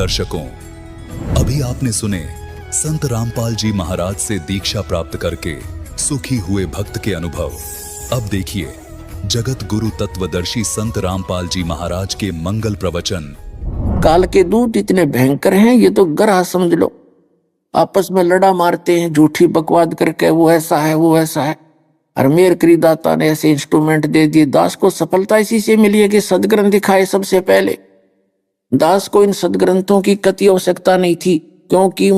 दर्शकों, अभी आपने सुने संत रामपाल जी महाराज से दीक्षा प्राप्त करके सुखी हुए भक्त के अनुभव। अब देखिए जगत गुरु तत्वदर्शी संत रामपाल जी महाराज के मंगल प्रवचन। काल के दूत इतने भयंकर हैं, ये तो ग्रह समझ लो, आपस में लड़ा मारते हैं झूठी बकवाद करके, वो ऐसा है वो ऐसा है। और मेर करी दाता ने ऐसे इंस्ट्रूमेंट दे दिए। दास को सफलता इसी से मिली है कि सदग्रंथ दिखाए सबसे पहले। दास को इन सदग्रंथों की कति आवश्यकता नहीं थी, क्योंकि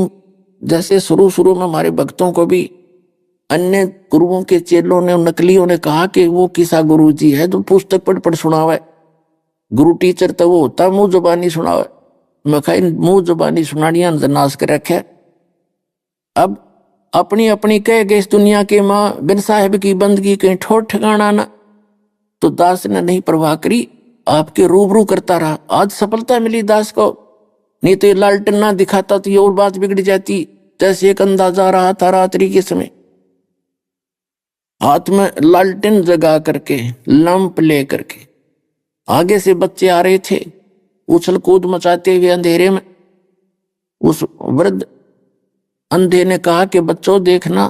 जैसे शुरू शुरू में हमारे भक्तों को भी अन्य गुरुओं के चेलों ने, नकलियों ने कहा कि वो किसा गुरु जी है तो पुस्तक पढ़ पढ़ सुनावे। गुरु टीचर तो वो होता मुंह जुबानी सुनावे। मैं कहा मुंह जुबानी सुनानिया नाश कर रखे। अब अपनी अपनी कह गए इस दुनिया के माँ बिन साहिब की बंदगी कहीं ठोर ठिकाना ना। तो दास ने नहीं परवाह करी, आपके रूबरू करता रहा। आज सफलता मिली दास को, नहीं तो ये लालटेन ना दिखाता तो ये और बात बिगड़ जाती। जैसे एक अंदाजा रहा था रात्रि के समय, हाथ में लालटेन जगा करके लंप ले करके आगे से बच्चे आ रहे थे उछल कूद मचाते हुए अंधेरे में। उस वृद्ध अंधे ने कहा कि बच्चों देखना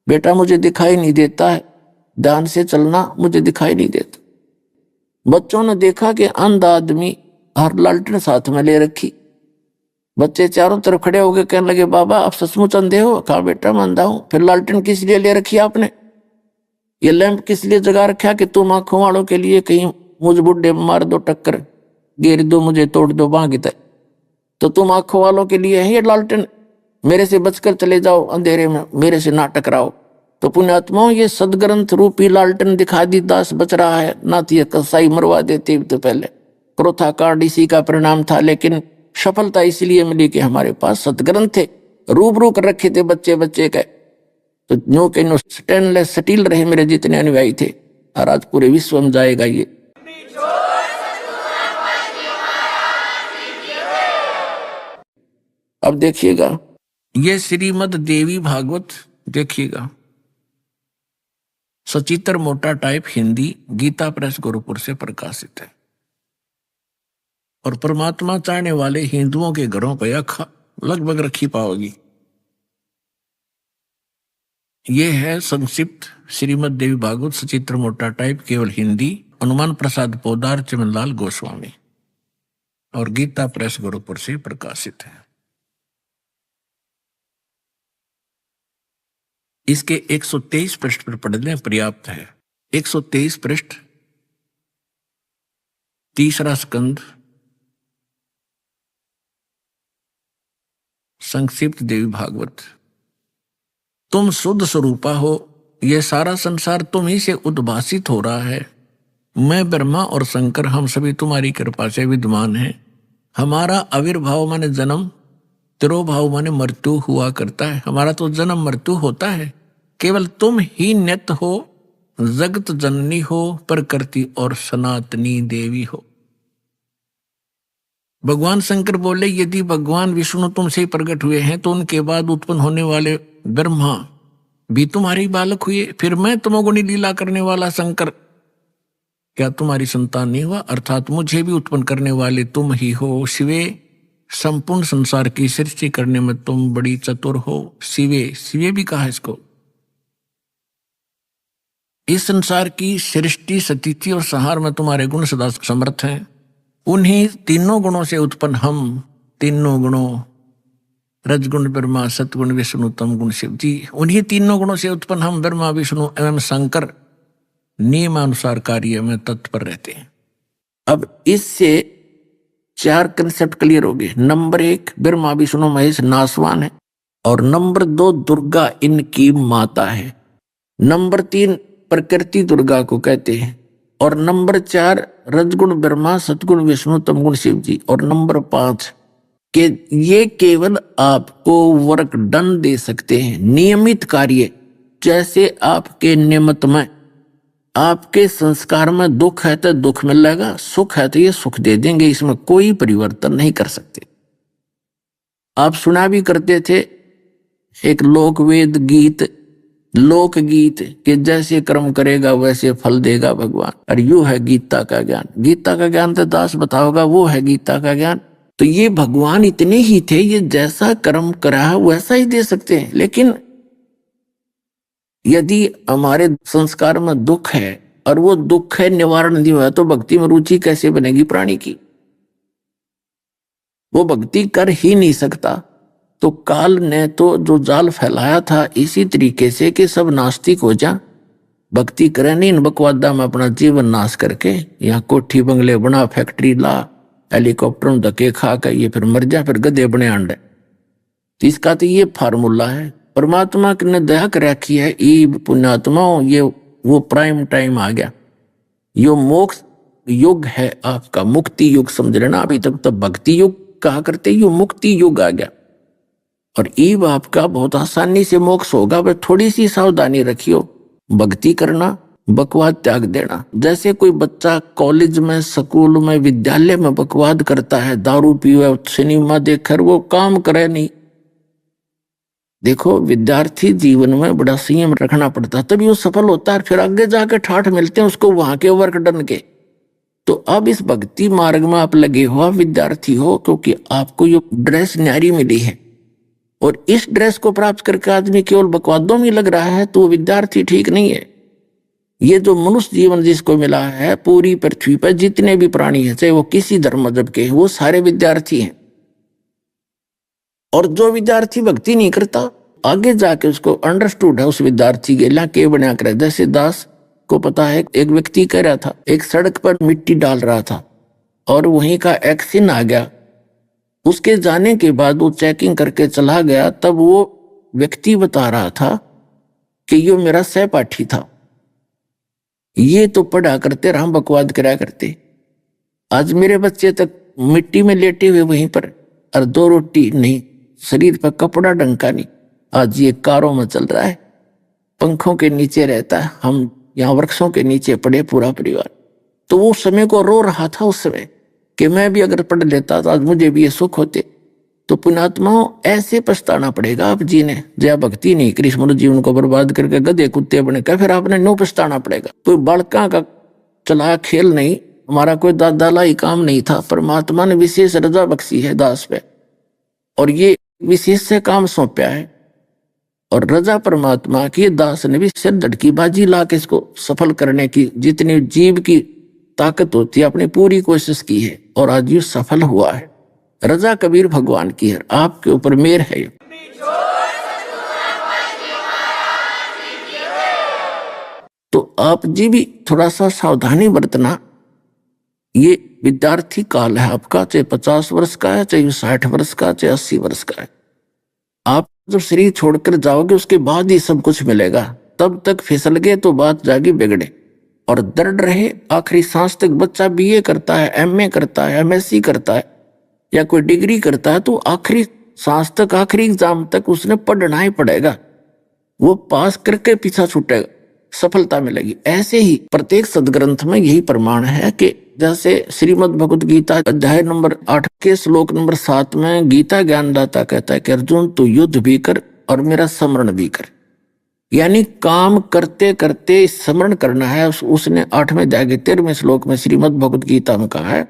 बेटा, मुझे दिखाई नहीं देता है, ध्यान से चलना, मुझे दिखाई नहीं देता। बच्चों ने देखा कि अंधा आदमी हर लालटेन साथ में ले रखी। बच्चे चारों तरफ खड़े हो गए, कहने लगे बाबा आप सचमुच अंधे हो? कहा बेटा मैं अंधा हूं। फिर लालटेन किस लिए ले रखी आपने? ये लैंप किस लिए जगा रखा कि तुम आंखों वालों के लिए कहीं मुझ बुढ़े मार दो टक्कर, घेर दो, मुझे तोड़ दो बांग तक, तो तुम आंखों वालों के लिए है ये लालटेन। मेरे से बचकर चले जाओ अंधेरे में, मेरे से ना टकराओ। तो पुण्यात्माओं, ये सदग्रंथ रूपी लालटेन दिखा दी, दास बच रहा है। ना तो ये कसाई मरवा देते तो पहले, क्रोथा कांड इसी का परिणाम था। लेकिन सफलता इसलिए मिली कि हमारे पास सदग्रंथ थे, रूबरू कर रखे थे बच्चे बच्चे के। तो नो के नो स्टेनलेस स्टील रहे मेरे जितने अनुयायी थे, और आज पूरे विश्व में जाएगा ये। अब देखिएगा ये श्रीमद देवी भागवत देखिएगा, सचित्र मोटा टाइप हिंदी, गीता प्रेस गोरखपुर से प्रकाशित है। और परमात्मा चाहने वाले हिंदुओं के घरों पर यह लगभग रखी पाओगी। ये है संक्षिप्त श्रीमद देवी भागवत सचित्र मोटा टाइप, केवल हिंदी, हनुमान प्रसाद पोदार, चमनलाल गोस्वामी, और गीता प्रेस गोरखपुर से प्रकाशित है। इसके 123 पृष्ठ पर पढ़ने पर्याप्त है। 123 पृष्ठ, तीसरा स्कंद, संक्षिप्त देवी भागवत। तुम शुद्ध स्वरूपा हो, यह सारा संसार तुम ही से उद्भासित हो रहा है। मैं ब्रह्मा और शंकर हम सभी तुम्हारी कृपा से विद्यमान हैं। हमारा आविर्भाव माने जन्म, तिरोभाव माने मृत्यु हुआ करता है। हमारा तो जन्म मृत्यु होता है, केवल तुम ही नित्य हो, जगत जननी हो, प्रकृति और सनातनी देवी हो। भगवान शंकर बोले यदि भगवान विष्णु तुमसे प्रकट हुए हैं तो उनके बाद उत्पन्न होने वाले ब्रह्मा भी तुम्हारी बालक हुए, फिर मैं तमोगुणी लीला करने वाला शंकर क्या तुम्हारी संतान नहीं हुआ? अर्थात मुझे भी उत्पन्न करने वाले तुम ही हो। शिवे, संपूर्ण संसार की सृष्टि करने में तुम बड़ी चतुर हो। शिवे, शिवे भी कहा इसको। इस संसार की सृष्टि, स्थिति और संहार में तुम्हारे गुण सदा समर्थ हैं। उन्हीं तीनों गुणों से उत्पन्न हम, तीनों गुणों, रजगुण ब्रह्मा, सतगुण विष्णु, तम गुण शिव जी, उन्हीं तीनों गुणों से उत्पन्न हम ब्रह्मा, विष्णु एवं शंकर नियमानुसार कार्य में तत्पर रहते हैं। अब इससे 4 कंसेप्ट क्लियर हो गए। नंबर 1, ब्रह्मा विष्णु महेश नासवान है, और नंबर 2, दुर्गा इनकी माता है। नंबर 3, प्रकृति दुर्गा को कहते हैं, और नंबर 4, रजगुण ब्रह्मा, सतगुण विष्णु, तमगुण शिव जी, और नंबर 5 कि ये केवल आपको वर्क डन दे सकते हैं, नियमित कार्य। जैसे आपके नियमित में, आपके संस्कार में दुख है तो दुख मिलेगा, सुख है तो ये सुख दे देंगे, इसमें कोई परिवर्तन नहीं कर सकते। आप सुना भी करते थे एक लोकवेद गीत, लोकगीत कि जैसे कर्म करेगा वैसे फल देगा भगवान। और यू है गीता का ज्ञान। गीता का ज्ञान तो दास बताओगा, वो है गीता का ज्ञान तो ये भगवान इतने ही थे, ये जैसा कर्म करा वैसा ही दे सकते हैं। लेकिन यदि हमारे संस्कार में दुख है और वो दुख है निवारण नहीं हुआ, तो भक्ति में रुचि कैसे बनेगी प्राणी की? वो भक्ति कर ही नहीं सकता। तो काल ने तो जो जाल फैलाया था इसी तरीके से कि सब नास्तिक हो जा, भक्ति करे नहीं, इन बकवादा में अपना जीवन नाश करके यहाँ कोठी बंगले बना, फैक्ट्री ला, हेलीकॉप्टर में धक्के खा कर ये फिर मर जा, फिर गधे बने अंडे। तो इसका तो ये फार्मूला है। परमात्मा ने दया कर रखी है, ई पुण्यात्माओं, ये वो प्राइम टाइम आ गया, यो मोक्ष युग है आपका, मुक्ति युग समझ लेना। अभी तक तो भक्ति युग कहा करते, यो मुक्ति युग आ गया। और ईब आपका बहुत आसानी से मोक्ष होगा, बस थोड़ी सी सावधानी रखियो, भक्ति करना, बकवाद त्याग देना। जैसे कोई बच्चा कॉलेज में, स्कूल में, विद्यालय में बकवाद करता है, दारू पीवे, सिनेमा देखकर वो काम करे नहीं। देखो विद्यार्थी जीवन में बड़ा संयम रखना पड़ता है, तभी वो सफल होता है, फिर आगे जाके ठाठ मिलते हैं उसको वहां के वर्क डन के। तो अब इस भक्ति मार्ग में आप लगे हो, आप विद्यार्थी हो, क्योंकि आपको ये ड्रेस न्यारी मिली है और इस ड्रेस को प्राप्त करके आदमी केवल बकवादों में लग रहा है, तो विद्यार्थी ठीक नहीं है। ये जो मनुष्य जीवन जिसको मिला है, पूरी पृथ्वी पर जितने भी प्राणी हैं, चाहे वो किसी धर्म मजहब के, वो सारे विद्यार्थी हैं। और जो विद्यार्थी भक्ति नहीं करता, आगे जाके उसको अंडरस्टूड है उस विद्यार्थी के ला के बना कर। जैसे दास को पता है, एक व्यक्ति कह रहा था, एक सड़क पर मिट्टी डाल रहा था और वहीं का एक्सीडेंट आ गया। उसके जाने के बाद वो चेकिंग करके चला गया, तब वो व्यक्ति बता रहा था कि ये मेरा सहपाठी था, ये तो पढ़ा करते, राम बकवाद करा करते। आज मेरे बच्चे तक मिट्टी में लेटे हुए वहीं पर, और 2 रोटी नहीं, शरीर पर कपड़ा डंका नहीं, आज ये कारों में चल रहा है, पंखों के नीचे रहता है, हम यहाँ वृक्षों के नीचे पड़े पूरा परिवार। तो वो समय को रो रहा था उस समय कि मैं भी अगर पढ़ लेता तो आज मुझे भी ये सुख होते। तो पुण्यात्माओं, ऐसे पछताना पड़ेगा आप जी ने, जब भक्ति नहीं करी, मनुष्य जीवन को बर्बाद करके गधे कुत्ते बने का, फिर आपने नो पछताना पड़ेगा। कोई बालका का चला खेल नहीं, हमारा कोई दादालाई काम नहीं था, परमात्मा ने विशेष रजा बख्शी है दास पे, और ये विशेष से काम सौंपा है। और रजा परमात्मा की, दास ने भी सिर धड़की बाजी ला के इसको सफल करने की जितनी जीव की ताकत होती है अपनी पूरी कोशिश की है, और आज ये सफल हुआ है। रजा कबीर भगवान की है, आपके ऊपर मेहर है। तो आप जी भी थोड़ा सा सावधानी बरतना। ये विद्यार्थी काल है आपका, चाहे 50 वर्ष का है, चाहे 60 वर्ष का, चाहे 80 वर्ष का है। आप जब शरीर छोड़कर जाओगे उसके बाद ही सब कुछ मिलेगा, तब तक फिसल गए तो बात जागी बिगड़े। और दृढ़ रहे, आखिरी सांस तक। बच्चा बीए करता है, एमए करता है, एमएससी करता है, या कोई डिग्री करता है, तो आखिरी सांस तक, आखिरी एग्जाम तक उसने पढ़ना ही पड़ेगा। वो पास करके पीछा छूटेगा, सफलता मिलेगी। ऐसे ही प्रत्येक सदग्रंथ में यही प्रमाण है कि जैसे श्रीमद् भगवद गीता अध्याय नंबर 8 के श्लोक नंबर 7 में गीता ज्ञानदाता कहता है कि अर्जुन तू युद्ध भी कर और मेरा स्मरण भी कर। यानी काम करते करते स्मरण करना है। उसने 8वें अध्याय के 13वें श्लोक में श्रीमद् भगवद गीता में कहा है,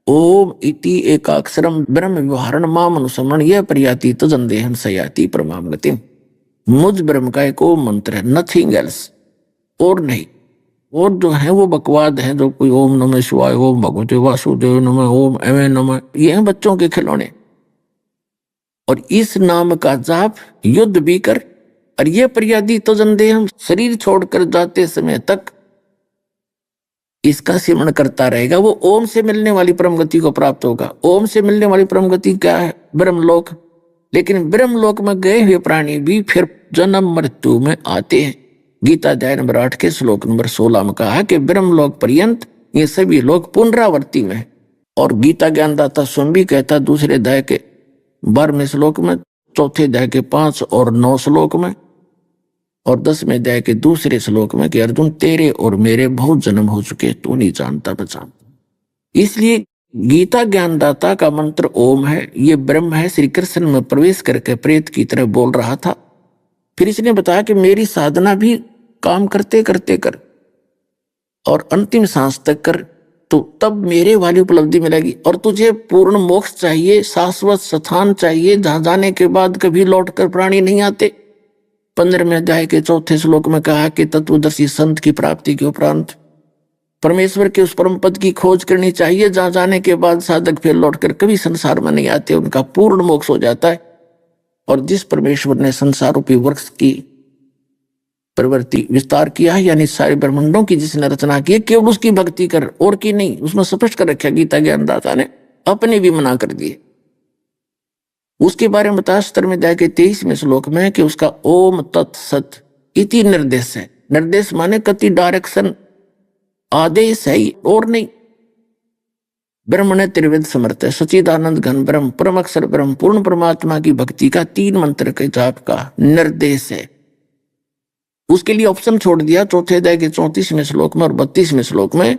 ओम इति एकाक्षरम ब्रह्म व्यवहारण माम अनुस्मरण यह प्रयाति तजंदेहम सयाति परमाम गतिम। मुझ ब्रह्म का एक ओम मंत्र है, नथिंग एल्स, और नहीं। और जो है वो बकवाद है, जो कोई ओम नमः शिवाय, ओम भगवते वासुदेव नमः, ओम एवं नमः, ये हैं बच्चों के खिलौने। और इस नाम का जाप युद्ध भी कर, और ये प्रयादि तो जंदे हम शरीर छोड़कर जाते समय तक इसका सिमरण करता रहेगा, वो ओम से मिलने वाली परम गति को प्राप्त होगा। ओम से मिलने वाली परम गति क्या है? ब्रह्मलोक। लेकिन ब्रह्मलोक में गए हुए प्राणी भी फिर जन्म मृत्यु में आते हैं। गीता अध्याय नंबर 8 के श्लोक नंबर 16 में कहा है कि ब्रह्मलोक पर्यंत ये सभी लोग पुनरावृत्ति में है। और गीता ज्ञानदाता स्वयं भी कहता दूसरे अध्याय के 12वें श्लोक में, चौथे अध्याय के 5 और 9 श्लोक में, और 10वें अध्याय के दूसरे श्लोक में कि अर्जुन तेरे और मेरे बहुत जन्म हो चुके, तू नहीं जानता पहचानता। इसलिए गीता ज्ञानदाता का मंत्र ओम है, ये ब्रह्म है। श्री कृष्ण में प्रवेश करके प्रेत की तरह बोल रहा था। फिर इसने बताया कि मेरी साधना भी काम करते करते कर और अंतिम सांस तक कर, तो तब मेरे वाली उपलब्धि मिलेगी। और तुझे पूर्ण मोक्ष चाहिए, शाश्वत स्थान चाहिए जहां जाने के बाद कभी लौटकर प्राणी नहीं आते। 15वें अध्याय के 4 श्लोक में कहा कि तत्वदर्शी संत की प्राप्ति के उपरांत परमेश्वर के उस परम पद की खोज करनी चाहिए जहां जाने के बाद साधक फिर लौटकर कभी संसार में नहीं आते, उनका पूर्ण मोक्ष हो जाता है। और जिस परमेश्वर ने संसार रूपी वृक्ष की प्रवृत्ति विस्तार किया है, यानी सारे ब्रह्मांडों की जिसने रचना की है, केवल उसकी भक्ति कर और की नहीं। उसमें स्पष्ट कर रखा गीता ज्ञानदाता ने, अपने भी मना कर दिए। उसके बारे में बताया 17वें अध्याय के 23वें श्लोक में कि उसका ओम तत्सत इति निर्देश है। निर्देश माने कति डायरेक्शन, आदेश है और नहीं। ब्रह्म ने त्रिवेद समर्थ है, सच्चिदानंद घन ब्रह्म, परम अक्षर ब्रह्म, पूर्ण परमात्मा की भक्ति का 3 मंत्र के जाप का निर्देश है। उसके लिए ऑप्शन छोड़ दिया 4 अध्याय के 34वें श्लोक में और 32वें श्लोक में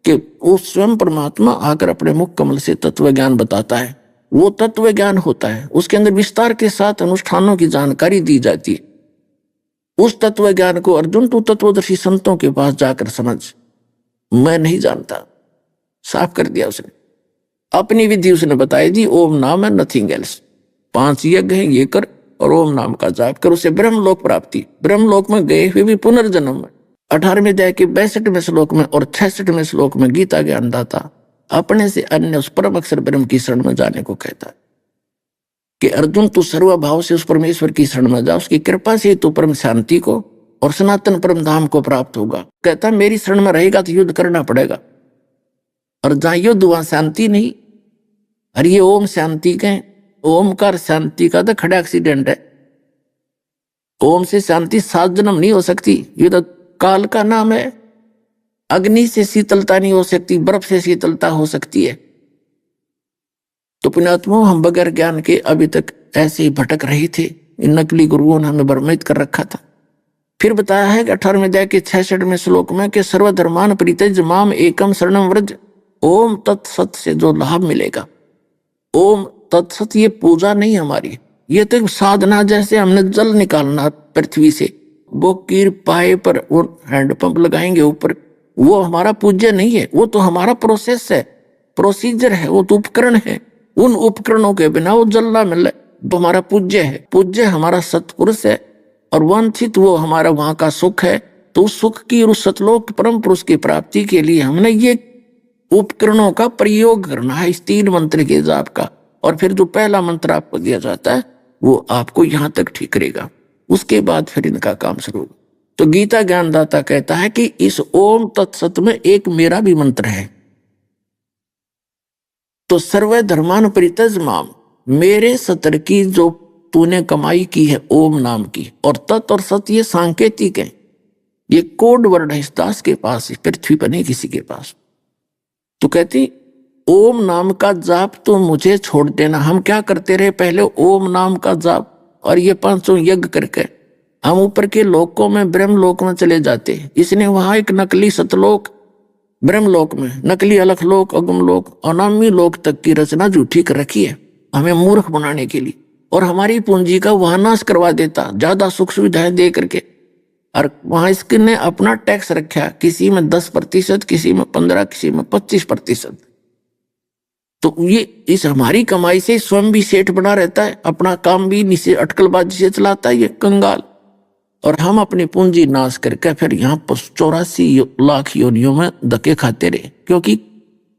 कि वो स्वयं परमात्मा आकर अपने मुख कमल से तत्व ज्ञान बताता है। वो तत्व ज्ञान होता है, उसके अंदर विस्तार के साथ अनुष्ठानों की जानकारी दी जाती है। उस तत्व ज्ञान को अर्जुन तू तत्वदर्शी संतों के पास जाकर समझ, मैं नहीं जानता, साफ कर दिया उसने। अपनी विधि उसने बताई दी, ओम नाम है, नथिंग एल्स। 5 यज्ञ हैं, ये कर और ओम नाम का जाप कर, उसे ब्रह्मलोक प्राप्ति। ब्रह्मलोक में गए हुए भी पुनर्जन्म में 18वें अध्याय के 62वें श्लोक में और 66वें श्लोक में गीता ज्ञानदाता अपने से अन्य उस परम अक्षर ब्रह्म की शरण में जाने को कहता है कि अर्जुन तू सर्वभाव से उस परमेश्वर की शरण में जा, उसकी कृपा से तू परम शांति को और सनातन परम धाम को प्राप्त होगा। कहता मेरी शरण में रहेगा तो युद्ध करना पड़ेगा, और जहां युद्ध वहां शांति नहीं। और ये ओम शांति के, ओमकार शांति का तो खड़ा एक्सीडेंट है। ओम से शांति 7 जन्म नहीं हो सकती, ये तो काल का नाम है। अग्नि से शीतलता नहीं हो सकती, बर्फ से शीतलता हो सकती है। तो पुण्यात्मा, हम बगैर ज्ञान के अभी तक ऐसे ही भटक रहे थे। इन नकली गुरुओं ने हमें भ्रमित कर रखा था। फिर बताया है कि 18वें अध्याय के 66वें श्लोक में कि सर्वधर्मान परित्यज माम एकम शरणम व्रज। ओम तत्सत से जो लाभ मिलेगा, ओम तत्सत ये पूजा नहीं हमारी, ये तो एक साधना। जैसे हमने जल निकालना पृथ्वी से, वो कीर पाए पर वो हैंडपंप लगाएंगे ऊपर, वो हमारा पूज्य नहीं है, वो तो हमारा प्रोसेस है, प्रोसीजर है, वो तो उपकरण है। उन उपकरणों के बिना वो जल ना मिले तो हमारा पूज्य है। पूज्य हमारा सत्पुरुष है और वांछित वो हमारा वहां का सुख है। तो उस सुख की और उस सतलोक परम पुरुष की प्राप्ति के लिए हमने ये उपकरणों का प्रयोग करना है, इस 3 मंत्र के जाप का। और फिर जो पहला मंत्र आपको दिया जाता है वो आपको यहां तक ठीक करेगा, उसके बाद फिर इनका काम शुरू होगा। तो गीता ज्ञानदाता कहता है कि इस ओम तत्सत में एक मेरा भी मंत्र है। तो सर्व धर्मान परित्यज माम, मेरे सतर की जो तूने कमाई की है ओम नाम की, और तत् और सत ये सांकेतिक है, ये कोड वर्ड है इस दास के पास, इस पृथ्वी पर नहीं किसी के पास। तो कहती ओम नाम का जाप तो मुझे छोड़ देना। हम क्या करते रहे पहले, ओम नाम का जाप और ये 500 यज्ञ करके हम ऊपर के लोकों में ब्रह्मलोक में चले जाते। इसने वहां एक नकली सतलोक, ब्रह्मलोक में नकली अलखलोक, अगमलोक, अनामी लोक तक की रचना झूठी कर रखी है हमें मूर्ख बनाने के लिए, और हमारी पूंजी का वहां नाश करवा देता ज्यादा सुख सुविधाएं दे करके। और वहां इसने अपना टैक्स रखा, किसी में 10%, किसी में 15%, किसी में 25%। तो ये इस हमारी कमाई से स्वयं भी सेठ बना रहता है, अपना काम भी नीचे अटकलबाजी से चलाता है ये कंगाल। और हम अपनी पूंजी नाश करके फिर यहाँ पर 84 लाख योनियों में धक्के खाते रहे। क्योंकि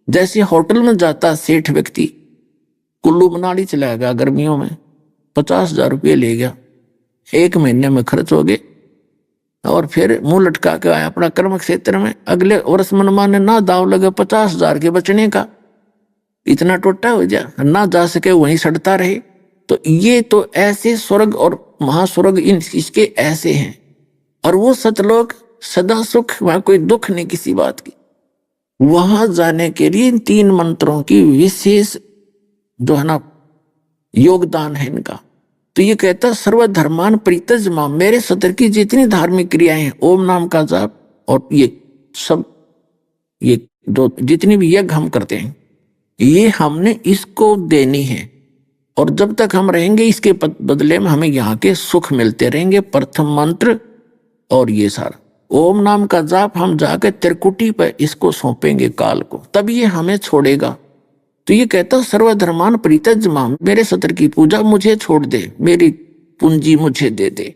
जैसे होटल में जाता सेठ व्यक्ति, कुल्लू मनाली चला गया गर्मियों में, 50,000 रुपये ले गया, 1 महीने में खर्च हो गए, और फिर मुंह लटका के आया अपना कर्म क्षेत्र में। अगले वर्ष मनमाने ना दाव लगे 50,000 के बचने का, इतना टोटा हो जा ना जा सके वहीं सड़ता रहे। तो ये तो ऐसे स्वर्ग और महास्वर्ग इन इसके ऐसे हैं। और वो सतलोक सदा सुख, वहां कोई दुख नहीं किसी बात की। वहां जाने के लिए इन 3 मंत्रों की विशेष जो है ना योगदान है इनका। तो ये कहता सर्वधर्मान परित्यज माम, मेरे सतर की जितनी धार्मिक क्रियाएं हैं, ओम नाम का जाप और ये सब, ये जो जितनी भी यज्ञ हम करते हैं, ये हमने इसको देनी है। और जब तक हम रहेंगे इसके बदले में हमें यहाँ के सुख मिलते रहेंगे। प्रथम मंत्र और ये सारा ओम नाम का जाप हम जाकर त्रिकुटी पे इसको सौंपेंगे काल को, तब ये हमें छोड़ेगा। तो ये कहता सर्वधर्मान परित्यज्य माम, मेरे सत्र की पूजा मुझे छोड़ दे, मेरी पूंजी मुझे दे दे,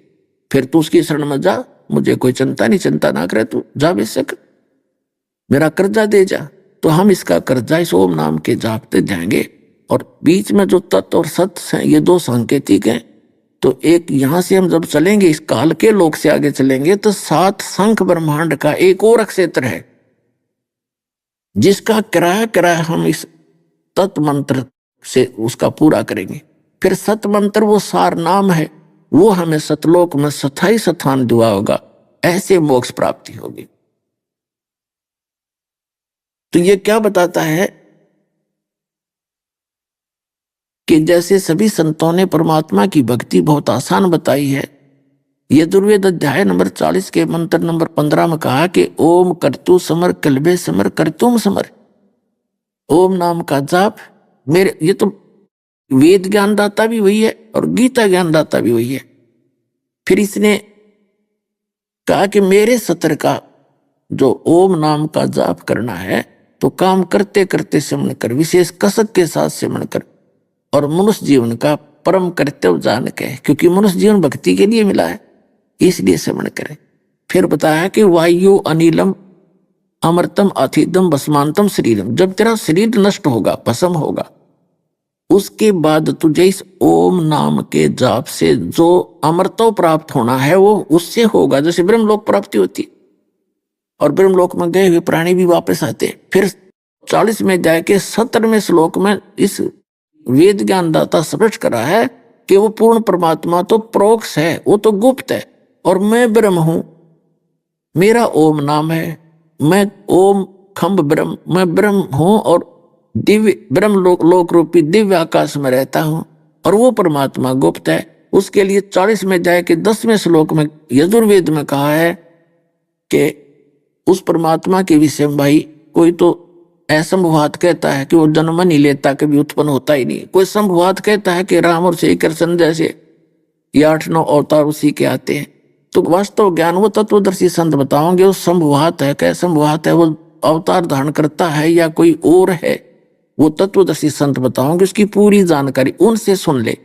फिर तू उसकी शरण में जा, मुझे कोई चिंता नहीं, चिंता ना करे, तू जा बेशक, मेरा कर्जा दे जा। तो हम इसका कर्जा इस ओम नाम के जापते जाएंगे। और बीच में जो तत् और सत हैं ये दो सांकेतिक हैं। तो एक यहां से हम जब चलेंगे इस काल के लोक से आगे चलेंगे तो 7 शंख ब्रह्मांड का एक और क्षेत्र है जिसका किराया हम इस तत् मंत्र से उसका पूरा करेंगे। फिर सत मंत्र वो सार नाम है, वो हमें सतलोक में स्थायी स्थान दुआ होगा, ऐसे मोक्ष प्राप्ति होगी। तो ये क्या बताता है कि जैसे सभी संतों ने परमात्मा की भक्ति बहुत आसान बताई है, यजुर्वेद अध्याय नंबर 40 के मंत्र नंबर 15 में कहा कि ओम कर्तु समर कल्बे समर कर्तुम समर। ओम नाम का जाप मेरे, ये तो वेद ज्ञानदाता भी वही है और गीता ज्ञानदाता भी वही है। फिर इसने कहा कि मेरे सत्र का जो ओम नाम का जाप करना है तो काम करते करते सिमरण कर, विशेष कसक के साथ सिमरण कर, और मनुष्य जीवन का परम कर्तव्य जान के, क्योंकि मनुष्य जीवन भक्ति के लिए मिला है इसलिए सिमरण करें। फिर बताया कि वायु अनिलम अमृतम अथिदम भस्मांतम शरीरम, जब तेरा शरीर नष्ट होगा, भस्म होगा, उसके बाद तुझे इस ओम नाम के जाप से जो अमृतो प्राप्त होना है वो उससे होगा, जैसे ब्रह्मलोक प्राप्ति होती और ब्रह्मलोक में गए हुए प्राणी भी वापस आते। फिर 40 में जाके 17वें श्लोक में इस वेद ज्ञानदाता स्पष्ट करा है कि वो पूर्ण परमात्मा तो प्रोक्ष है, वो तो गुप्त है, और मैं ब्रह्म हूं, मेरा ओम नाम है, मैं ओम खम्भ ब्रह्म, मैं ब्रह्म हूं और दिव्य ब्रह्म लोक रूपी दिव्य आकाश में रहता हूं, और वो परमात्मा गुप्त है। उसके लिए 40 में जाए कि 10वें श्लोक में यजुर्वेद में कहा है कि उस परमात्मा के विषय में भाई कोई तो असंभवात कहता है कि वो जन्म नहीं लेता, कभी उत्पन्न होता ही नहीं, कोई संभवात कहता है कि राम और श्री कृष्ण जैसे ये 8-9 अवतार उसी के आते हैं। तो वास्तव ज्ञान वो तत्वदर्शी संत बताओगे वो संभवात है, क्या संभवात है, वो अवतार धारण करता है या कोई और है, वो तत्वदर्शी संत बताओगे, उसकी पूरी जानकारी उनसे सुन ले।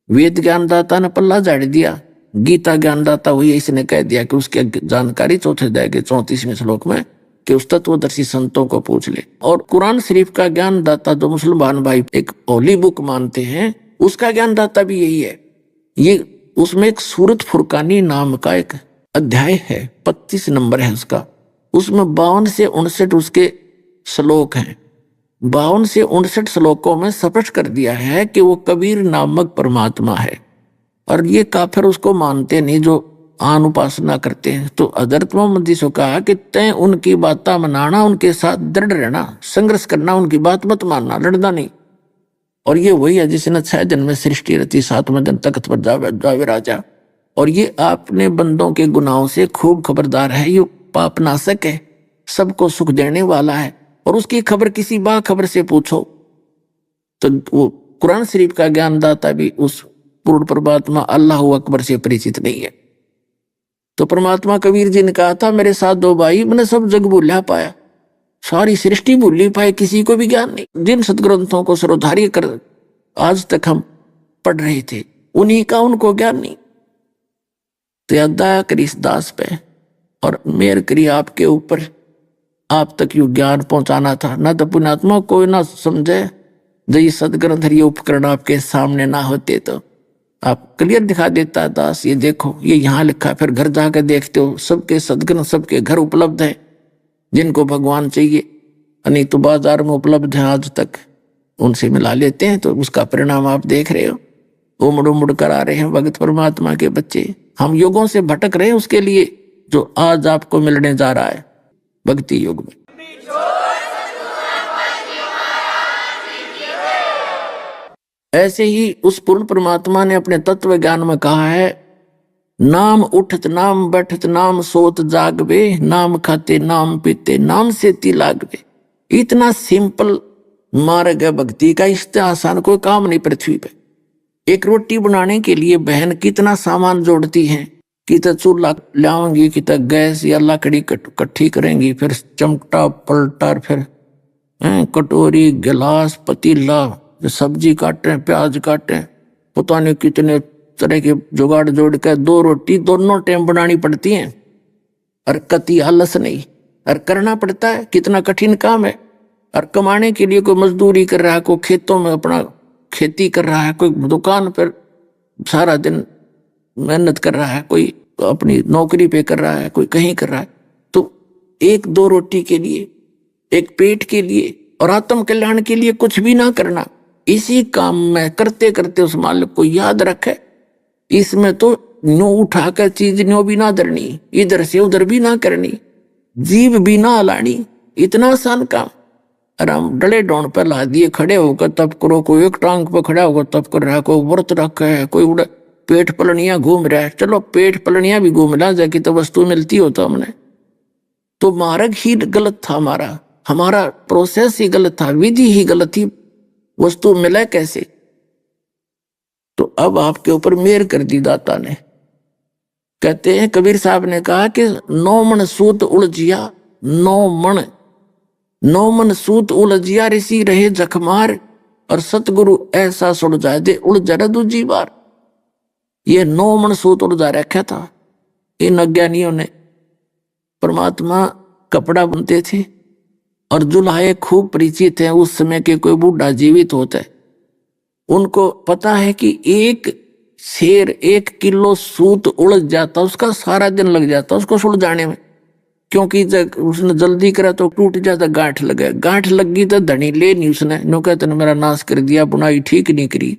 वेद ज्ञानदाता ने पल्ला झाड़ दिया, गीता ज्ञानदाता हुई, इसने कह दिया कि उसकी जानकारी 4थे अध्याय के 34वें श्लोक में कि उस तत्वदर्शी संतों को पूछ ले। और कुरान शरीफ का ज्ञानदाता जो मुसलमान भाई एक होली बुक मानते हैं, उसका ज्ञानदाता भी यही है। ये उसमें एक सूरत फुरकानी नाम का एक अध्याय है, 25 नंबर है उसका, उसमें 52 से 59 उसके श्लोक हैं। 52 से 59 श्लोकों में स्पष्ट कर दिया है कि वो कबीर नामक परमात्मा है, और ये काफिर उसको मानते नहीं जो आन उपासना करते हैं। तो हजरत मोहम्मद जी से कहा कि तय उनकी बात मनाना, उनके साथ दृढ़ रहना, संघर्ष करना, उनकी बात मत मानना, लड़ना नहीं। और ये वही है जिसने 6 दिन में सृष्टि रची, 7वें दिन तख्त पर जावे राजा। और ये आपने बंदों के गुनाहों से खूब खबरदार है, ये पाप नाशक है, सबको सुख देने वाला है, और उसकी खबर किसी बाखबर से पूछो। तो वो कुरान शरीफ का ज्ञानदाता भी उस पूर्ण परमात्मा अल्लाह अकबर से परिचित नहीं है। तो परमात्मा कबीर जी ने कहा था, मेरे साथ 2 भाई, मैंने सब जग भूला पाया, सारी सृष्टि भूली पाए, किसी को भी ज्ञान नहीं। जिन सदग्रंथों को सरोधार्य कर आज तक हम पढ़ रहे थे, उन्हीं का उनको ज्ञान नहीं। तो दया करी इस दास पे और मेहर करी आपके ऊपर, आप तक यू ज्ञान पहुंचाना था। न तो पुण्यात्मा कोई ना समझे, जो ये सदग्रंथ, ये उपकरण आपके सामने ना होते तो आप क्लियर दिखा देता दास, ये देखो ये यहाँ लिखा। फिर घर जाकर देखते हो सबके सदग्रंथ सबके घर उपलब्ध है, जिनको भगवान चाहिए, नहीं तो बाजार में उपलब्ध है आज तक, उनसे मिला लेते हैं। तो उसका परिणाम आप देख रहे हो, उमड़ उमड़ कर आ रहे हैं भगत परमात्मा के बच्चे। हम युगों से भटक रहे हैं उसके लिए जो आज आपको मिलने जा रहा है भक्ति युग में। ऐसे ही उस पूर्ण परमात्मा ने अपने तत्व ज्ञान में कहा है, नाम उठत नाम बैठत नाम सोत जागवे, नाम खाते नाम पीते नाम से ती लागवे। इतना सिंपल मार्ग है भक्ति का, इससे आसान कोई काम नहीं पृथ्वी पे। एक रोटी बनाने के लिए बहन कितना सामान जोड़ती है, कित चूल्हा लाऊंगी, कित गैस या लकड़ी इकट्ठी करेंगी, फिर चमटा पलटा, फिर कटोरी गिलास पतीला, सब्जी काटे प्याज काटे, पता नहीं कितने तरह के जुगाड़ जोड़ के 2 रोटी दोनों टाइम बनानी पड़ती हैं। और कति आलस नहीं, और करना पड़ता है, कितना कठिन काम है। और कमाने के लिए कोई मजदूरी कर रहा है, कोई खेतों में अपना खेती कर रहा है, कोई दुकान पर सारा दिन मेहनत कर रहा है, कोई अपनी नौकरी पे कर रहा है, कोई कहीं कर रहा है। तो 1-2 रोटी के लिए, एक पेट के लिए और आत्म कल्याण के लिए कुछ भी ना करना, इसी काम में करते करते उस मालिक को याद रखे। इसमें तो नो उठाकर चीज नो भी ना धरनी, इधर से उधर भी ना करनी, जीव भी ना हलानी, इतना आसान काम। और हम डले डोन पर ला दिए, खड़े होकर तब करो, कोई एक टांग पर खड़ा होकर तब कर रहा है, कोई व्रत रखा है, कोई उड़ पेट पलनिया घूम रहा है। चलो पेट पलनिया भी घूम ला जाके तो वस्तु मिलती हो तो हमने तो मार्ग ही गलत था, हमारा प्रोसेस ही गलत था, विधि ही गलत थी, वस्तु मिले कैसे। तो अब आपके ऊपर मेहर कर दी दाता ने। कहते हैं कबीर साहब ने कहा कि 9 मन सूत उलझिया, 9 मन सूत उलझिया, ऋषि रहे जखमार, और सतगुरु ऐसा सुलझा दे उलझा दूजी बार। ये 9 मन सूत उलझा रखा था इन अज्ञानियों ने। परमात्मा कपड़ा बुनते थे और जुल्हाए खूब परिचित हैं। उस समय के कोई बूढ़ा जीवित होता है, उनको पता है कि एक शेर 1 किलो सूत उलझ जाता, उसका सारा दिन लग जाता उसको सुलझाने में, क्योंकि जब उसने जल्दी करा तो टूट जाता, गांठ लगे, गांठ लगी तो धनी ले नहीं उसने, नो कहते ने मेरा नाश कर दिया, बुनाई ठीक नहीं करी,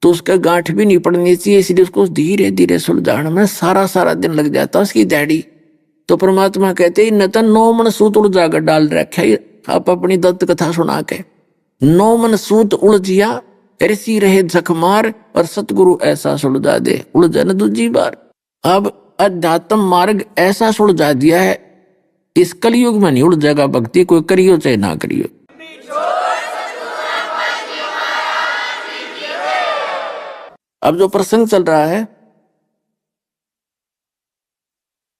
तो उसका गांठ भी नहीं पड़नी चाहिए, इसलिए उसको धीरे धीरे सुलझाने में सारा दिन लग जाता उसकी दाढ़ी। तो परमात्मा कहते न तो 9 मन सूत उलझा कर डाल रखा, आप अपनी दत्त कथा सुना के 9 मन सूत उलझिया, ऋषि रहे जखमार, और सतगुरु ऐसा सुलझा दे उलझा न दूजी बार। अब अध्यात्म मार्ग ऐसा सुलझा दिया है, इस कलयुग में नहीं उलझेगा भक्ति, कोई करियो चाहे ना करियो। अब जो प्रसंग चल रहा है,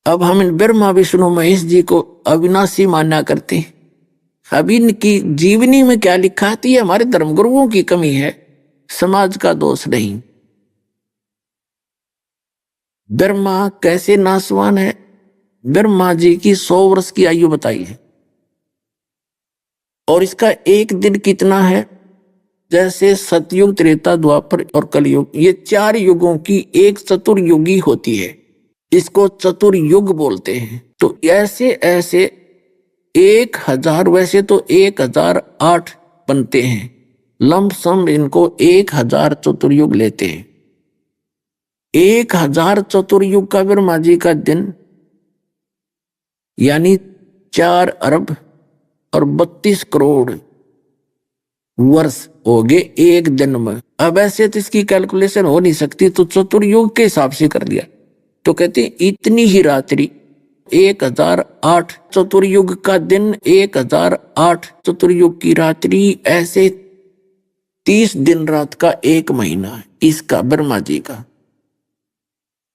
अब हम इन ब्रह्मा विष्णु महेश जी को अविनाशी माना करते हैं। अब इनकी जीवनी में क्या लिखा थी, हमारे धर्मगुरुओं की कमी है, समाज का दोष नहीं। ब्रह्मा कैसे नासवान है, ब्रह्मा जी की 100 वर्ष की आयु बताई है, और इसका एक दिन कितना है, जैसे सतयुग त्रेता द्वापर और कलयुग, ये 4 युगों की एक चतुर्युगी होती है, इसको चतुर्युग बोलते हैं। तो ऐसे ऐसे 1000, वैसे तो 1008 बनते हैं, लमसम इनको 1000 चतुर्युग लेते हैं। 1000 चतुर्युग का ब्रह्मा जी का दिन यानी 4 अरब और 32 करोड़ वर्ष हो गए एक दिन में। अब ऐसे तो इसकी कैलकुलेशन हो नहीं सकती, तो चतुर्युग के हिसाब से कर लिया। तो कहते हैं इतनी ही रात्रि 1008 चतुर्युग का दिन, 1008 चतुर्युग की रात्रि, ऐसे 30 दिन रात का 1 महीना इसका ब्रह्मा जी का,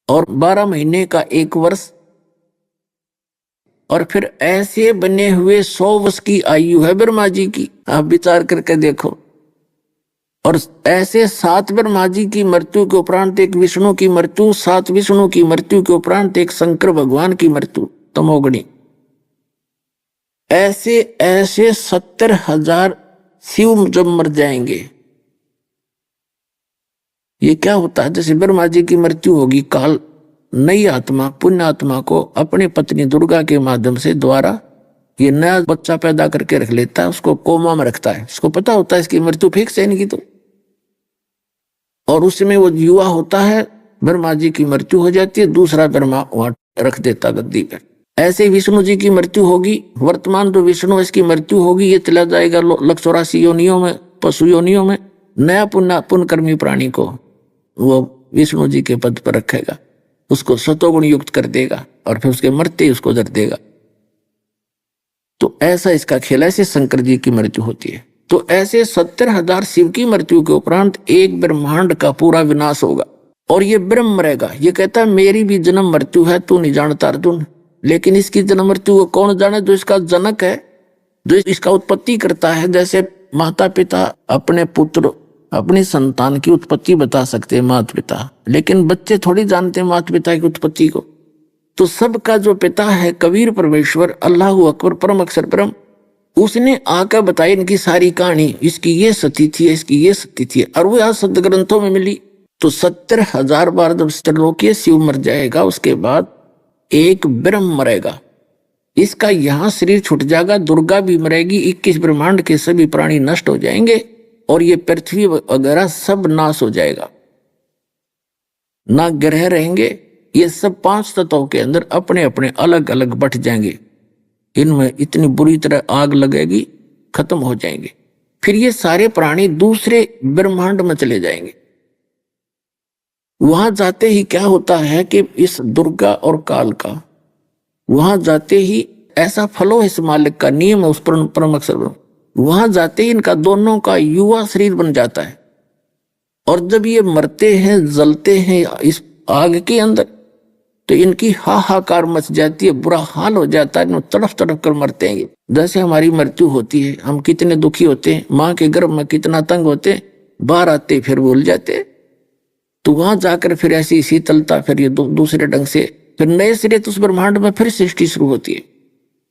और 12 महीने का 1 वर्ष, और फिर ऐसे बने हुए 100 वर्ष की आयु है ब्रह्मा जी की। आप विचार करके देखो। और ऐसे 7 ब्रह्मा जी की मृत्यु के उपरांत एक विष्णु की मृत्यु, 7 विष्णु की मृत्यु के उपरांत एक शंकर भगवान की मृत्यु, तमोगुणी। ऐसे ऐसे 70,000 शिव जब मर जाएंगे, ये क्या होता है, जैसे ब्रह्मा जी की मृत्यु होगी, काल नई आत्मा पुण्य आत्मा को अपनी पत्नी दुर्गा के माध्यम से द्वारा ये नया बच्चा पैदा करके रख लेता है, उसको कोमा में रखता है, उसको पता होता है इसकी मृत्यु फिक्स है इनकी तो, और उसमें वो युवा होता है, ब्रह्मा जी की मृत्यु हो जाती है, दूसरा ब्रह्मा वहां रख देता गद्दी पर। ऐसे विष्णु जी की मृत्यु होगी, वर्तमान जो विष्णु इसकी मृत्यु होगी, ये चला जाएगा 184 योनियों में, पशु योनियों में, नया पुण्यकर्मी प्राणी को वो विष्णु जी के पद पर रखेगा, उसको सतोगुण युक्त कर देगा, और फिर उसके मरते ही उसको दर देगा। तो ऐसा इसका खेल, ऐसे शंकर जी की मृत्यु होती है। तो ऐसे 70,000 शिव की मृत्यु के उपरांत एक ब्रह्मांड का पूरा विनाश होगा। और ये ब्रह्म मरेगा। ये कहता है मेरी भी जन्म मृत्यु है, तू नहीं जानता अर्जुन। लेकिन इसकी जन्म मृत्यु को कौन जाने? जो इसका जनक है, जो इसका उत्पत्ति करता है। जैसे माता पिता अपने पुत्र, अपनी संतान की उत्पत्ति बता सकते हैं माता पिता, लेकिन बच्चे थोड़ी जानते हैं माता पिता की उत्पत्ति को। तो सबका जो पिता है कबीर परमेश्वर, अल्लाह अकबर, परम अक्षर ब्रह्म, उसने आकर बताई इनकी सारी कहानी। इसकी ये सती थी, इसकी ये सती थी, और वो आज सद ग्रंथों में मिली। तो 70,000 बार जब त्रिलोकीय शिव मर जाएगा, उसके बाद एक ब्रह्म मरेगा। इसका यहाँ शरीर छूट जाएगा, दुर्गा भी मरेगी, 21 ब्रह्मांड के सभी प्राणी नष्ट हो जाएंगे, और ये पृथ्वी वगैरह सब नाश हो जाएगा, ना ग्रह रहेंगे। ये सब 5 तत्वों के अंदर अपने अपने अलग अलग बट जाएंगे। इनमें इतनी बुरी तरह आग लगेगी, खत्म हो जाएंगे। फिर ये सारे प्राणी दूसरे ब्रह्मांड में चले जाएंगे। वहां जाते ही क्या होता है कि इस दुर्गा और काल का वहां जाते ही ऐसा फलो इस मालिक का नियम है, उस परम अक्षर ब्रह्म, वहां जाते ही इनका दोनों का युवा शरीर बन जाता है। और जब ये मरते हैं, जलते हैं इस आग के अंदर, तो इनकी हाहाकार मच जाती है, बुरा हाल हो जाता है, तड़फ तड़फ कर मरते हैं। जैसे हमारी मृत्यु होती है, हम कितने दुखी होते हैं, माँ के गर्भ में कितना तंग होते हैं, बाहर आते फिर भूल जाते। तो वहां जाकर फिर ऐसी शीतलता, फिर ये दूसरे ढंग से फिर नए सिरे उस ब्रह्मांड में फिर सृष्टि शुरू होती है।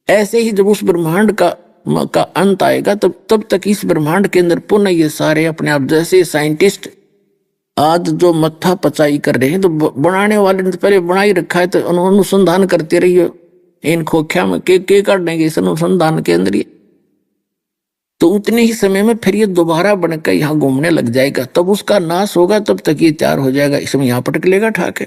ऐसे ही जब उस ब्रह्मांड का अंत आएगा, तब तक इस ब्रह्मांड के अंदर पुनः ये सारे अपने आप, जैसे साइंटिस्ट आज जो मत्था पचाई कर रहे हैं, तो बनाने वाले ने पहले बना ही रखा है, तो अनुसंधान करते रहिए इन खोख्या में के काटने के इस अनुसंधान के अंदर। तो उतने ही समय में फिर ये दोबारा बनकर यहाँ घूमने लग जाएगा, तब उसका नाश होगा, तब तक ये तैयार हो जाएगा, इसमें यहाँ पटक लेगा ठाके।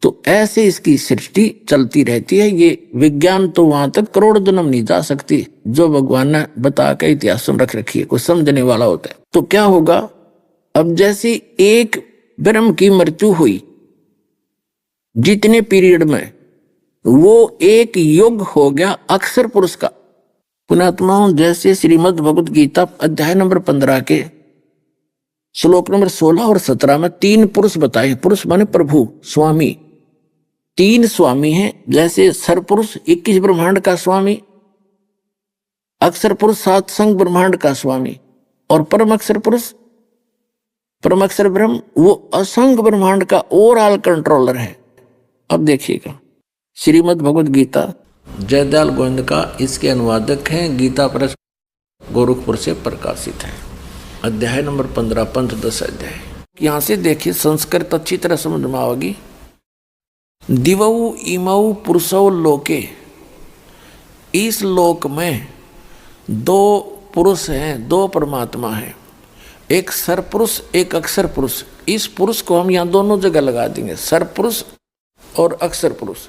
तो ऐसे इसकी सृष्टि चलती रहती है। ये विज्ञान तो वहां तक करोड़ जन्म नहीं जा सकती, जो भगवान ने बता के इतिहास में रख रखी है, कोई समझने वाला होता है। तो क्या होगा, अब जैसे एक ब्रह्म की मृत्यु हुई, जितने पीरियड में, वो एक युग हो गया अक्षर पुरुष का। पुण्यात्माओं, जैसे श्रीमद् भगवद गीता अध्याय नंबर 15 के श्लोक नंबर 16 और 17 में 3 पुरुष बताए। पुरुष माने प्रभु, स्वामी, 3 स्वामी हैं। जैसे सर पुरुष 21 ब्रह्मांड का स्वामी, अक्षर पुरुष 7 संग ब्रह्मांड का स्वामी, और परम अक्षर पुरुष, परम अक्षर ब्रह्म, वो असंग ब्रह्मांड का ओवरऑल कंट्रोलर है। अब देखिएगा, श्रीमद् भगवद गीता जयदयाल गोविंद का इसके अनुवादक हैं, गीता प्रेस गोरखपुर से प्रकाशित है। अध्याय नंबर 15, पंचदश अध्याय। यहां से देखिए, संस्कृत अच्छी तरह समझ में आएगी। दिवौ इमौ पुरुषौ लोके, इस लोक में 2 पुरुष हैं, 2 परमात्मा हैं, एक सर पुरुष, एक अक्षर पुरुष। इस पुरुष को हम यहां दोनों जगह लगा देंगे, सर पुरुष और अक्षर पुरुष।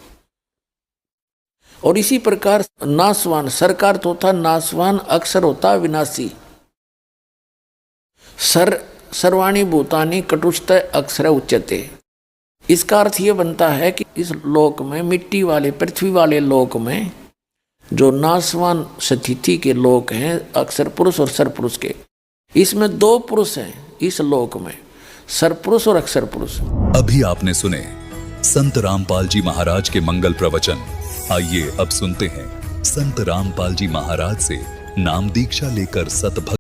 और इसी प्रकार नासवान, सरकार तो होता नासवान, अक्षर होता विनाशी। सर्वाणी भूतानि कटुष्ट अक्षर उच्यते। इसका अर्थ यह बनता है कि इस लोक में, मिट्टी वाले पृथ्वी वाले लोक में, जो नासवान स्थिति के लोक हैं, अक्षर पुरुष और सर पुरुष के, इसमें 2 पुरुष हैं इस लोक में, सर पुरुष और अक्षर पुरुष। अभी आपने सुने संत रामपाल जी महाराज के मंगल प्रवचन। आइए अब सुनते हैं संत रामपाल जी महाराज से नाम दीक्षा लेकर सतभक्त